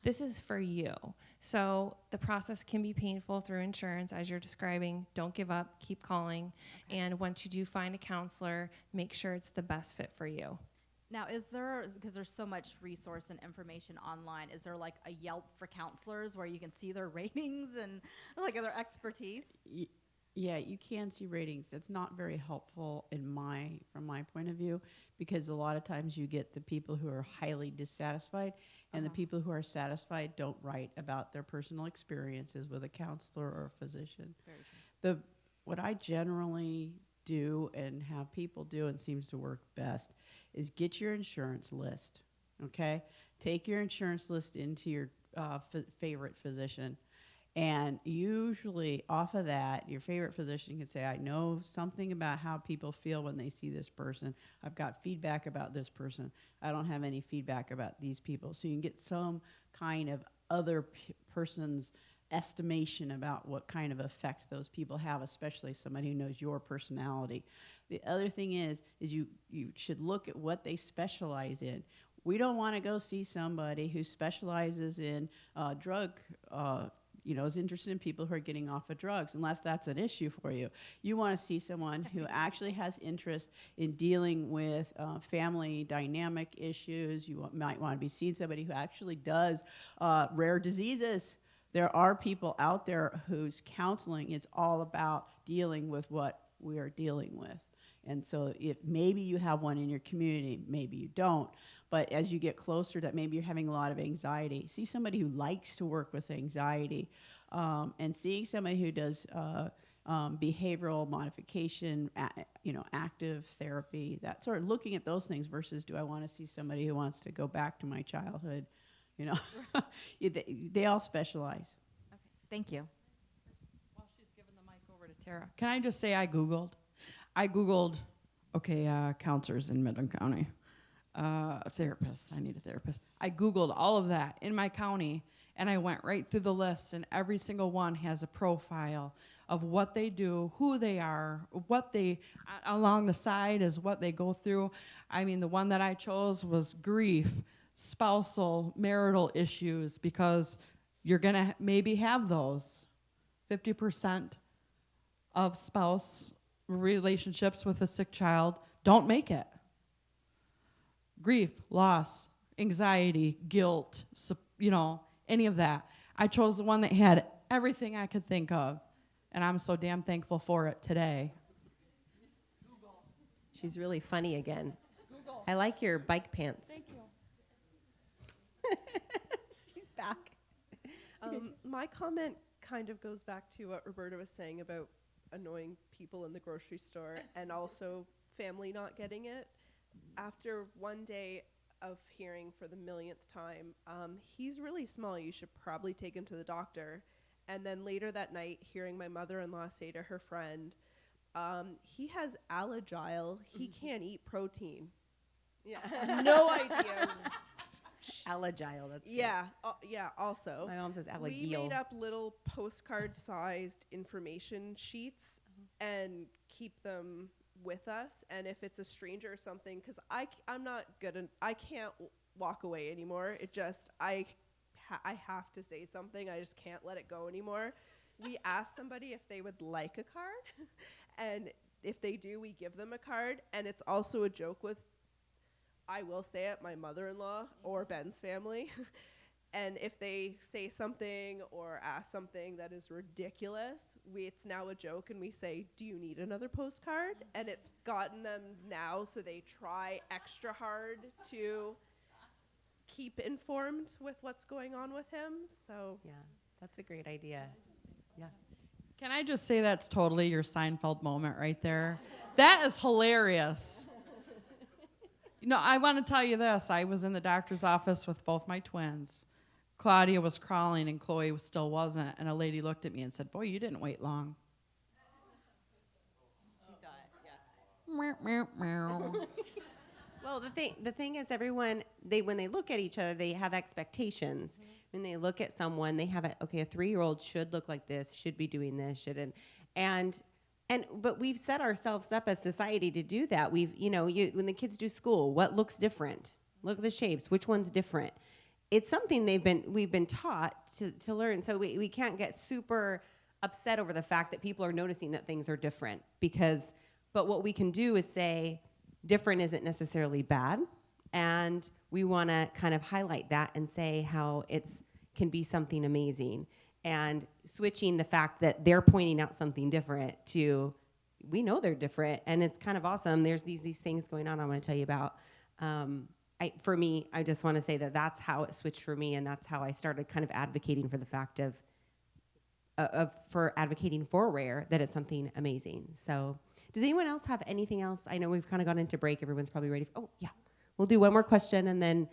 This is for you. So the process can be painful through insurance, as you're describing. Don't give up. Keep calling. And once you do find a counselor, make sure it's the best fit for you. Now, is there, because there's so much resource and information online, is there like a Yelp for counselors where you can see their ratings and like their expertise? Yeah, you can see ratings. It's not very helpful from my point of view, because a lot of times you get the people who are highly dissatisfied, and the people who are satisfied don't write about their personal experiences with a counselor or a physician. Very true. What I generally do and have people do, and seems to work best, is get your insurance list. Okay, take your insurance list into your favorite physician. And usually off of that, your favorite physician can say, I know something about how people feel when they see this person. I've got feedback about this person. I don't have any feedback about these people. So you can get some kind of other person's estimation about what kind of effect those people have, especially somebody who knows your personality. The other thing is you should look at what they specialize in. We don't want to go see somebody who specializes in drug is interested in people who are getting off of drugs, unless that's an issue for you. You want to see someone who actually has interest in dealing with family dynamic issues. You might want to be seeing somebody who actually does rare diseases. There are people out there whose counseling is all about dealing with what we are dealing with. And so maybe you have one in your community, maybe you don't. But as you get closer to that, maybe you're having a lot of anxiety. See somebody who likes to work with anxiety, and seeing somebody who does behavioral modification, active therapy, that sort of looking at those things versus do I want to see somebody who wants to go back to my childhood? They all specialize. Okay, thank you. While she's giving the mic over to Tara, can I just say I Googled, counselors in Midland County. A therapist. I need a therapist. I Googled all of that in my county, and I went right through the list, and every single one has a profile of what they do, who they are, what they, along the side is what they go through. I mean, the one that I chose was grief, spousal, marital issues, because you're going to maybe have those. 50% of spouse relationships with a sick child don't make it. Grief, loss, anxiety, guilt, any of that. I chose the one that had everything I could think of, and I'm so damn thankful for it today. Google. She's really funny again. Google. I like your bike pants. Thank you. She's back. My comment kind of goes back to what Roberta was saying about annoying people in the grocery store and also family not getting it. After one day of hearing for the millionth time, he's really small, you should probably take him to the doctor. And then later that night, hearing my mother-in-law say to her friend, he has Alagille, he can't eat protein. Yeah, no idea. Alagille, that's Yeah, also. good. My mom says We Alagille. made up little postcard-sized information sheets and keep them with us. And if it's a stranger or something, because I'm not good, I can't walk away anymore. It just, I have to say something. I just can't let it go anymore. We ask somebody if they would like a card, and if they do, we give them a card. And it's also a joke with, I will say it, my mother-in-law or Ben's family. And if they say something or ask something that is ridiculous, it's now a joke, and we say, do you need another postcard? And it's gotten them now, so they try extra hard to keep informed with what's going on with him. So Yeah, that's a great idea. Yeah. Can I just say that's totally your Seinfeld moment right there? That is hilarious. I want to tell you this. I was in the doctor's office with both my twins. Claudia was crawling and Chloe still wasn't. And a lady looked at me and said, boy, you didn't wait long. She thought, yeah. Well, the thing is, everyone, when they look at each other, they have expectations. Mm-hmm. When they look at someone, they have a 3-year-old should look like this, should be doing this, shouldn't. But we've set ourselves up as society to do that. When the kids do school, what looks different? Look at the shapes. Which one's different? it's something we've been taught to learn. So we can't get super upset over the fact that people are noticing that things are different, but what we can do is say different isn't necessarily bad, and we want to kind of highlight that and say how it's can be something amazing, and switching the fact that they're pointing out something different to we know they're different, and it's kind of awesome. There's these things going on I want to tell you about. For me, I just want to say that that's how it switched for me, and that's how I started kind of advocating for the fact of for advocating for rare, that it's something amazing. So does anyone else have anything else? I know we've kind of gone into break. Everyone's probably ready. Oh, yeah. We'll do one more question, and then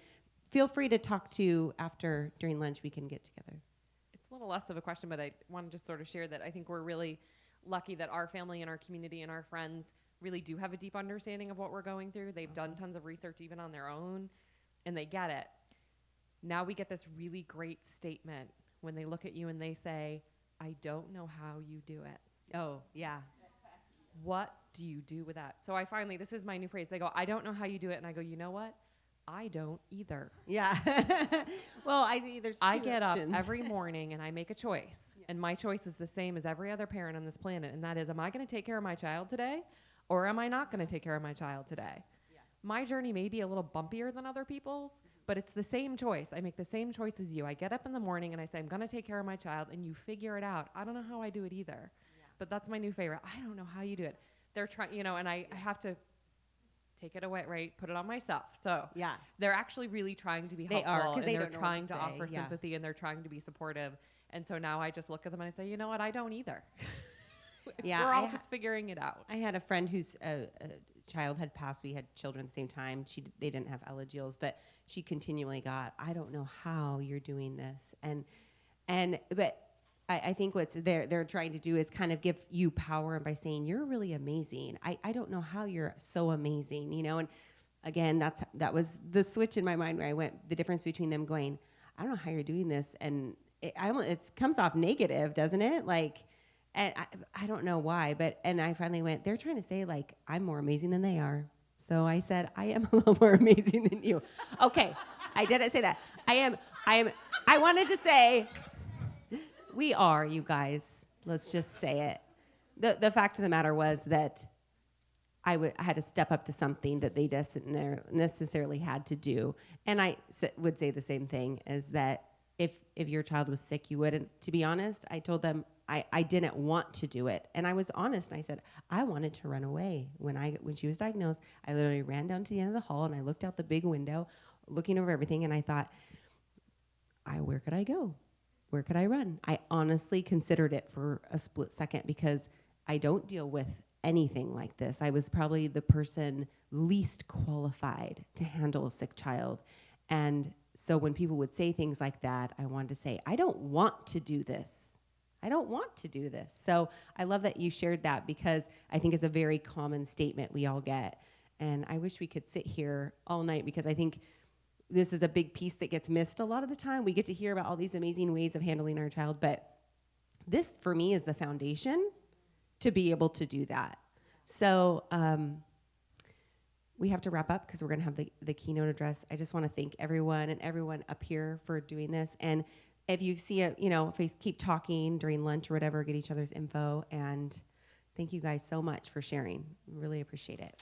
feel free to talk to after during lunch. We can get together. It's a little less of a question, but I want to just sort of share that I think we're really lucky that our family and our community and our friends really do have a deep understanding of what we're going through. They've done tons of research even on their own, and they get it. Now we get this really great statement when they look at you and they say, I don't know how you do it. Oh, yeah. What do you do with that? So this is my new phrase. They go, I don't know how you do it. And I go, you know what? I don't either. Yeah. Well, there's two I get options. up every morning and I make a choice. Yeah. And my choice is the same as every other parent on this planet. And that is, am I going to take care of my child today? Or am I not going to take care of my child today? Yeah. My journey may be a little bumpier than other people's, but it's the same choice. I make the same choice as you. I get up in the morning and I say, I'm going to take care of my child, and you figure it out. I don't know how I do it either. Yeah. But that's my new favorite. I don't know how you do it. They're trying, and I have to take it away, right? Put it on myself. So yeah, they're actually really trying to be helpful. They are, because they're trying to offer sympathy, and they're trying to be supportive. And so now I just look at them and I say, you know what? I don't either. Yeah, we're all just figuring it out. I had a friend whose child had passed. We had children at the same time. They didn't have Alagille, but she continually got, I don't know how you're doing this. But I think what they're trying to do is kind of give you power by saying, you're really amazing. I don't know how you're so amazing, and again, that was the switch in my mind where I went, the difference between them going, I don't know how you're doing this, and it comes off negative, doesn't it? And I don't know why, and I finally went, they're trying to say, I'm more amazing than they are. So I said, I am a little more amazing than you. Okay, I didn't say that. I wanted to say, we are, you guys. Let's just say it. The fact of the matter was that I had to step up to something that they necessarily had to do. And I would say the same thing, is that if your child was sick, you wouldn't. To be honest, I told them I didn't want to do it. And I was honest, and I said, I wanted to run away. When she was diagnosed, I literally ran down to the end of the hall, and I looked out the big window, looking over everything, and I thought, where could I go? Where could I run? I honestly considered it for a split second, because I don't deal with anything like this. I was probably the person least qualified to handle a sick child. And so when people would say things like that, I wanted to say, I don't want to do this. I don't want to do this. So I love that you shared that, because I think it's a very common statement we all get. And I wish we could sit here all night, because I think this is a big piece that gets missed a lot of the time. We get to hear about all these amazing ways of handling our child, but this, for me, is the foundation to be able to do that. So we have to wrap up, because we're going to have the keynote address. I just want to thank everyone and everyone up here for doing this. And if you see if we keep talking during lunch or whatever, get each other's info. And thank you guys so much for sharing. Really appreciate it.